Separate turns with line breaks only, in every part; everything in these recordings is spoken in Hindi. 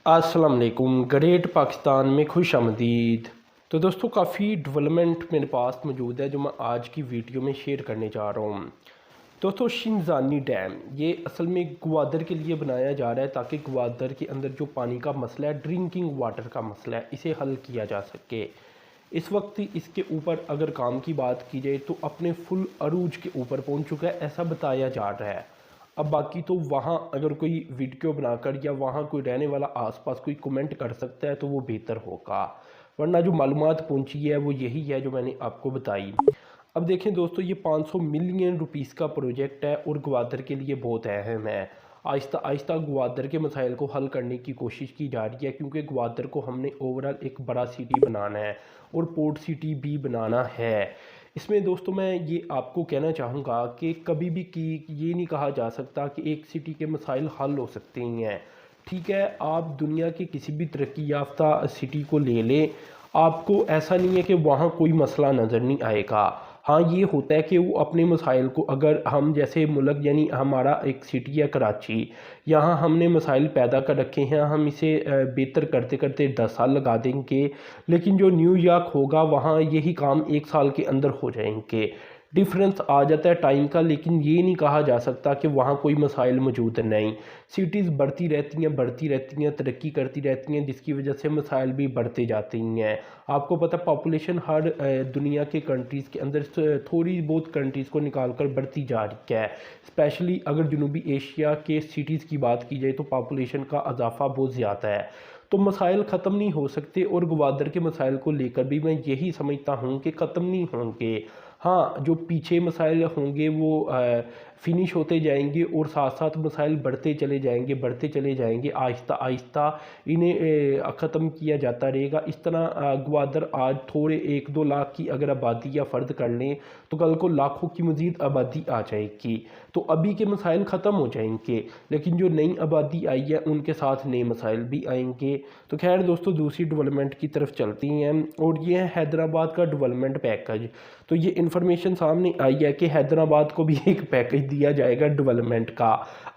अस्सलाम वालेकुम। ग्रेट पाकिस्तान में खुश आमदीद। तो दोस्तों काफ़ी डेवलपमेंट मेरे पास मौजूद है जो मैं आज की वीडियो में शेयर करने जा रहा हूँ। दोस्तों शिंजानी डैम ये असल में ग्वादर के लिए बनाया जा रहा है ताकि ग्वादर के अंदर जो पानी का मसला है, ड्रिंकिंग वाटर का मसला है, इसे हल किया जा सके। इस वक्त इसके ऊपर अगर काम की बात की जाए तो अपने फुल अरूज के ऊपर पहुँच चुका है, ऐसा बताया जा रहा है। अब बाकी तो वहाँ अगर कोई वीडियो बनाकर या वहाँ कोई रहने वाला आसपास कोई कमेंट कर सकता है तो वो बेहतर होगा, वरना जो मालूमात पहुँची है वो यही है जो मैंने आपको बताई। अब देखें दोस्तों, ये 500 मिलियन रुपीस का प्रोजेक्ट है और ग्वादर के लिए बहुत अहम है। आहिस्ता आहिस्ता ग्वादर के मसाइल को हल करने की कोशिश की जा रही है, क्योंकि ग्वादर को हमने ओवरऑल एक बड़ा सिटी बनाना है और पोर्ट सिटी भी बनाना है। इसमें दोस्तों मैं ये आपको कहना चाहूँगा कि कभी भी ये नहीं कहा जा सकता कि एक सिटी के मसाइल हल हो सकते हैं। ठीक है, आप दुनिया की किसी भी तरक्की याफ्ता सिटी को ले लें, आपको ऐसा नहीं है कि वहाँ कोई मसला नज़र नहीं आएगा। हाँ, ये होता है कि वो अपने मसाइल को, अगर हम जैसे मुल्क यानी हमारा एक सिटी है कराची, यहाँ हमने मसाइल पैदा कर रखे हैं, हम इसे बेहतर करते करते 10 साल लगा देंगे, लेकिन जो न्यूयॉर्क होगा वहाँ यही काम 1 साल के अंदर हो जाएंगे। डिफरेंस आ जाता है टाइम का, लेकिन ये नहीं कहा जा सकता कि वहाँ कोई मसाइल मौजूद नहीं। सिटीज़ बढ़ती रहती हैं, तरक्की करती रहती हैं, जिसकी वजह से मसाइल भी बढ़ते जाते हैं। आपको पता पॉपुलेशन हर दुनिया के कंट्रीज़ के अंदर थोड़ी बहुत कंट्रीज़ को निकाल कर बढ़ती जा रही है। स्पेशली अगर जनूबी एशिया के सिटीज़ की बात की जाए तो पॉपुलेशन का इजाफा बहुत ज़्यादा है, तो मसाइल ख़त्म नहीं हो सकते। और ग्वादर के मसाइल को लेकर भी मैं यही समझता हूँ कि ख़त्म नहीं होंगे। हाँ, जो पीछे मसाइल होंगे वो फिनिश होते जाएंगे और साथ साथ मसाइल बढ़ते चले जाएंगे, आहिस्ता आहिस्ता इन्हें ख़त्म किया जाता रहेगा। इस तरह ग्वादर आज थोड़े 1-2 लाख की अगर आबादी या फ़र्द कर लें तो कल को लाखों की मज़ीद आबादी आ जाएगी, तो अभी के मसाइल ख़त्म हो जाएंगे, लेकिन जो नई आबादी आई है उनके साथ नए मसाइल भी आएंगे। तो खैर दोस्तों, दूसरी डेवलपमेंट की तरफ चलती हैं और ये है हैदराबाद का डेवलपमेंट पैकेज। तो ये इन्फॉर्मेशन सामने आई है कि हैदराबाद को भी एक पैकेज दिया जाएगा डेवलपमेंट का।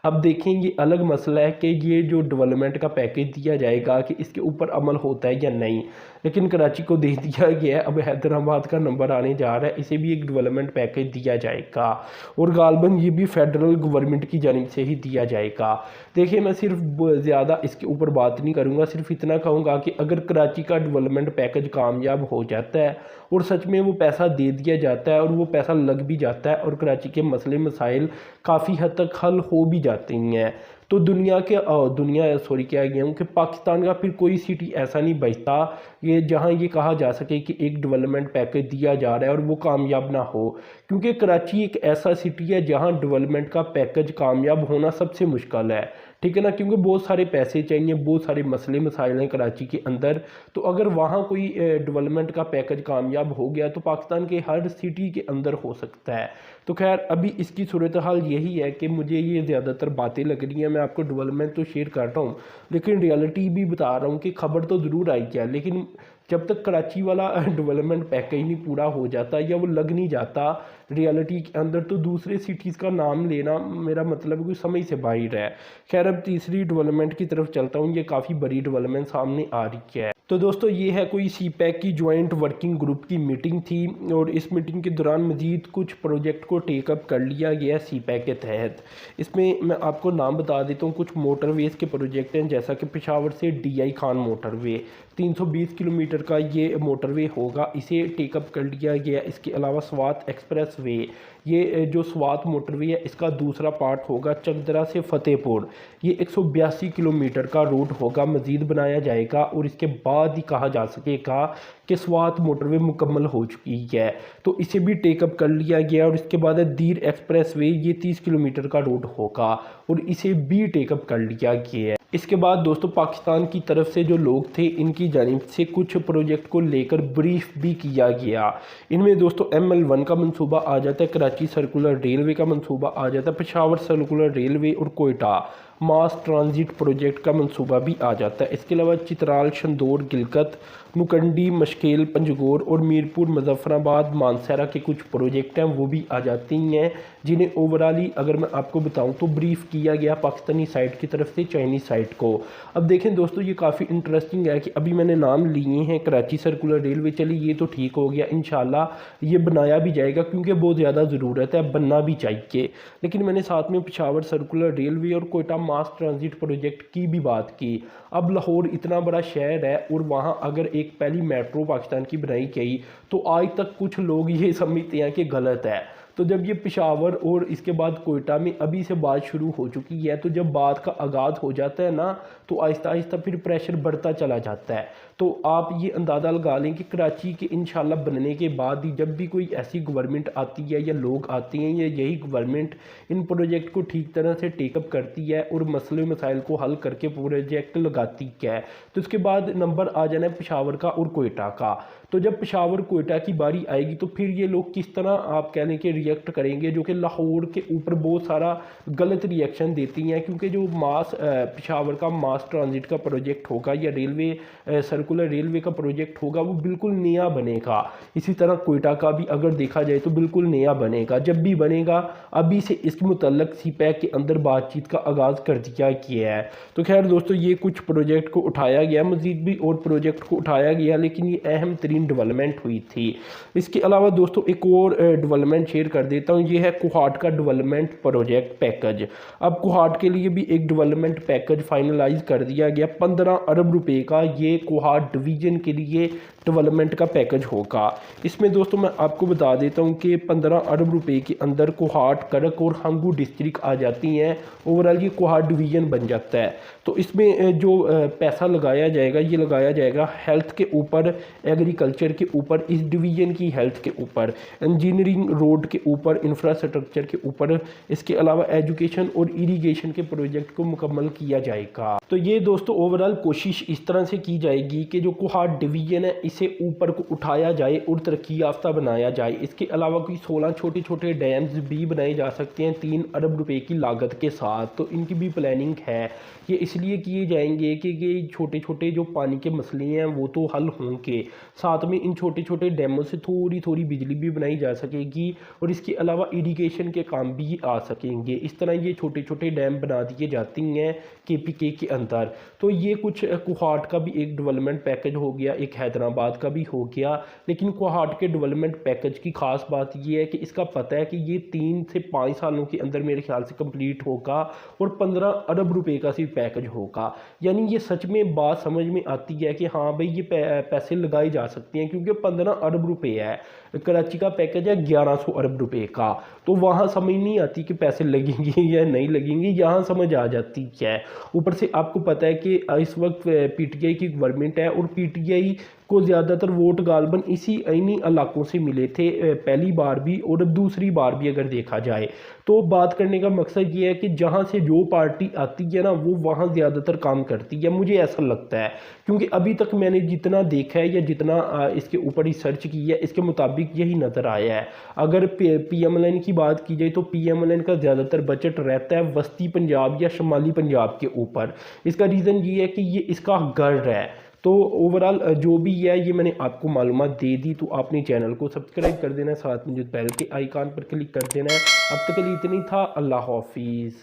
अब देखें, ये अलग मसला है कि ये जो डेवलपमेंट का पैकेज दिया जाएगा कि इसके ऊपर अमल होता है या नहीं, लेकिन कराची को दे दिया गया है। अब हैदराबाद का नंबर आने जा रहा है, इसे भी एक डेवलपमेंट पैकेज दिया जाएगा और गालबन ये भी फेडरल गवर्नमेंट की जानिब से ही दिया जाएगा। देखिए, मैं सिर्फ ज़्यादा इसके ऊपर बात नहीं करूँगा, सिर्फ इतना कहूँगा कि अगर कराची का डेवलपमेंट पैकेज कामयाब हो जाता है और सच में वो पैसा दे दिया जाता है और वो पैसा लग भी जाता है और कराची के मसले मसाइल काफ़ी हद तक हल हो भी जाते हैं, तो क्या गया हूँ कि पाकिस्तान का फिर कोई सिटी ऐसा नहीं बचता ये जहाँ ये कहा जा सके कि एक डेवलपमेंट पैकेज दिया जा रहा है और वो कामयाब ना हो। क्योंकि कराची एक ऐसा सिटी है जहाँ डेवलपमेंट का पैकेज कामयाब होना सबसे मुश्किल है, ठीक है ना, क्योंकि बहुत सारे पैसे चाहिए, बहुत सारे मसले मसाइल हैं कराची के अंदर। तो अगर वहाँ कोई डेवलपमेंट का पैकेज कामयाब हो गया तो पाकिस्तान के हर सिटी के अंदर हो सकता है। तो खैर अभी इसकी सूरत हाल यही है कि मुझे ये ज़्यादातर बातें लग रही हैं, मैं आपको डेवलपमेंट तो शेयर कर रहा हूँ लेकिन रियलिटी भी बता रहा हूँ कि खबर तो ज़रूर आई है, लेकिन जब तक कराची वाला डेवलपमेंट पैकेज नहीं पूरा हो जाता या वो लग नहीं जाता रियलिटी के अंदर, तो दूसरे सिटीज़ का नाम लेना मेरा मतलब कोई समझ से बाहर है। खैर अब तीसरी डेवलपमेंट की तरफ चलता हूँ, ये काफ़ी बड़ी डेवलपमेंट सामने आ रही है। तो दोस्तों, ये है कोई CPEC की जॉइंट वर्किंग ग्रुप की मीटिंग थी और इस मीटिंग के दौरान मजीद कुछ प्रोजेक्ट को टेकअप कर लिया गया CPEC के तहत। इसमें मैं आपको नाम बता देता हूँ, कुछ मोटरवेज़ के प्रोजेक्ट हैं, जैसा कि पेशावर से DI खान मोटरवे 320 किलोमीटर का ये मोटरवे होगा, इसे टेकअप कर लिया गया। इसके अलावा स्वात एक्सप्रेस वे, ये जो स्वात मोटरवे है इसका दूसरा पार्ट होगा चकदरा से फतेहपुर, ये 182 किलोमीटर का रूट होगा, मज़ीद बनाया जाएगा और इसके बाद ही कहा जा सकेगा कि स्वात मोटरवे मुकम्मल हो चुकी है, तो इसे भी टेकअप कर लिया गया। और इसके बाद है दीर एक्सप्रेस वे, ये 30 किलोमीटर का रूट होगा और इसे भी टेकअप कर लिया गया है। इसके बाद दोस्तों, पाकिस्तान की तरफ से जो लोग थे इनकी जानिब से कुछ प्रोजेक्ट को लेकर ब्रीफ भी किया गया। इनमें दोस्तों ML1 का मंसूबा आ जाता है, कराची सर्कुलर रेलवे का मंसूबा आ जाता है, पेशावर सर्कुलर रेलवे और कोयटा मास ट्रांजिट प्रोजेक्ट का मंसूबा भी आ जाता है। इसके अलावा चित्राल, शंदौर, गिलकत, नुकंडी, मशकेल, पंजगोर और मीरपुर, मुजफ्फराबाद, मानसरा के कुछ प्रोजेक्ट हैं वो भी आ जाती हैं, जिन्हें ओवरऑली अगर मैं आपको बताऊं तो ब्रीफ किया गया पाकिस्तानी साइड की तरफ से चाइनीज़ साइड को। अब देखें दोस्तों, ये काफ़ी इंटरेस्टिंग है कि अभी मैंने नाम लिए हैं कराची सर्कुलर रेलवे, चलिए ये तो ठीक हो गया, इंशाल्लाह ये बनाया भी जाएगा क्योंकि बहुत ज़्यादा ज़रूरत है, बनना भी चाहिए। लेकिन मैंने साथ में पेशावर सर्कुलर रेलवे और कोयटा मास ट्रांजिट प्रोजेक्ट की भी बात की। अब लाहौर इतना बड़ा शहर है और वहाँ अगर एक पहली मेट्रो पाकिस्तान की बनाई गई तो आज तक कुछ लोग ये समझते हैं कि गलत है। तो जब ये पेशावर और इसके बाद कोयटा में अभी से बात शुरू हो चुकी है, तो जब बात का आगाज़ हो जाता है ना, तो आहिस्ता आहिस्ता फिर प्रेशर बढ़ता चला जाता है। तो आप ये अंदाज़ा लगा लें कि कराची के इंशाल्लाह बनने के बाद ही जब भी कोई ऐसी गवर्नमेंट आती है या लोग आते हैं, या यही गवर्नमेंट इन प्रोजेक्ट को ठीक तरह से टेकअप करती है और मसले मसाइल को हल करके प्रोजेक्ट लगाती है, तो उसके बाद नंबर आ जाना है पेशावर का और कोयटा का। तो जब पेशावर कोयटा की बारी आएगी तो फिर ये लोग किस तरह आप कह लें कि रिएक्ट करेंगे, जो कि लाहौर के ऊपर बहुत सारा गलत रिएक्शन देती हैं, क्योंकि जो पेशावर का मास ट्रांजिट का प्रोजेक्ट होगा या रेलवे सर्कुलर रेलवे का प्रोजेक्ट होगा वो बिल्कुल नया बनेगा। इसी तरह कोयटा का भी अगर देखा जाए तो बिल्कुल नया बनेगा। जब भी बनेगा अभी से इसके मुतल्लक सीपैक के अंदर बातचीत का आगाज़ कर दिया गया है। तो खैर दोस्तों, ये कुछ प्रोजेक्ट को उठाया गया, मज़ीद भी और प्रोजेक्ट को उठाया गया, लेकिन ये अहम तरीन डेवलपमेंट हुई थी। इसके अलावा दोस्तों एक और डेवलपमेंट शेयर कर देता हूँ, ये है कोहाट का डेवलपमेंट प्रोजेक्ट पैकेज। अब कोहाट के लिए भी एक डेवलपमेंट पैकेज फाइनलाइज कर दिया गया, 15 अरब रुपए का ये कोहाट डिवीज़न के लिए डेवलपमेंट का पैकेज होगा। इसमें दोस्तों मैं आपको बता देता हूँ कि 15 अरब रुपए के अंदर कोहाट, करक और हंगू डिस्ट्रिक्ट आ जाती हैं। ओवरऑल ये कोहाट डिवीज़न बन जाता है। तो इसमें जो पैसा लगाया जाएगा ये लगाया जाएगा हेल्थ के ऊपर, एग्रीकल्चर के ऊपर, इस डिवीज़न की हेल्थ के ऊपर, इंजीनियरिंग, रोड के ऊपर, इंफ्रास्ट्रक्चर के ऊपर, इसके अलावा एजुकेशन और इरीगेशन के प्रोजेक्ट को मुकम्मल किया जाएगा। तो ये दोस्तों ओवरऑल कोशिश इस तरह से की जाएगी कि जो कोहाट डिवीज़न है इसे ऊपर को उठाया जाए और तरक्की याफ्ता बनाया जाए। इसके अलावा कोई 16 छोटे छोटे डैम्स भी बनाए जा सकते हैं 3 अरब रुपए की लागत के साथ। तो इनकी भी प्लानिंग है। ये इसलिए किए जाएंगे कि ये छोटे छोटे जो पानी के मसले हैं वो तो हल होंगे, साथ में इन छोटे छोटे डैमों से थोड़ी थोड़ी बिजली भी बनाई जा सकेगी और इसके अलावा इरीगेशन के काम भी आ सकेंगे। इस तरह ये छोटे छोटे डैम बना दिए जाती हैं KPK के अंदर। तो ये कुछ कोहाट का भी एक डेवलपमेंट पैकेज हो गया, एक हैदराबाद का भी हो गया। लेकिन कोहाट के डेवलपमेंट पैकेज की खास बात ये है कि इसका पता है कि ये 3 से 5 सालों के अंदर मेरे ख्याल से कंप्लीट होगा और 15 अरब रुपए का सिर्फ पैकेज होगा। यानी ये सच में बात समझ में आती है कि हाँ भाई ये पैसे लगाए जा सकते हैं, क्योंकि 15 अरब रुपए है। कराची का पैकेज है 1100 अरब रुपए का। तो वहाँ समझ नहीं आती कि पैसे लगेंगे या नहीं लगेंगे, यहाँ समझ आ जाती है। ऊपर से आपको पता है कि इस वक्त PTI की गवर्नमेंट है और PTI को ज़्यादातर वोट गालबन इन्हीं इलाकों से मिले थे, पहली बार भी और अब दूसरी बार भी अगर देखा जाए। तो बात करने का मकसद ये है कि जहाँ से जो पार्टी आती है ना वो वहाँ ज़्यादातर काम करती है, मुझे ऐसा लगता है। क्योंकि अभी तक मैंने जितना देखा है या जितना इसके ऊपर रिसर्च की है इसके मुताबिक यही नज़र आया है। अगर PMLN की बात की जाए तो PMLN का ज़्यादातर बजट रहता है वस्ती पंजाब या शुमाली पंजाब के ऊपर। इसका रीज़न ये है कि ये इसका गर्व है। तो ओवरऑल जो भी है ये मैंने आपको मालूमात दे दी। तो आपने चैनल को सब्सक्राइब कर देना है, साथ में जो बेल के आइकॉन पर क्लिक कर देना है। अब तक के लिए इतनी था। अल्लाह हाफिज़।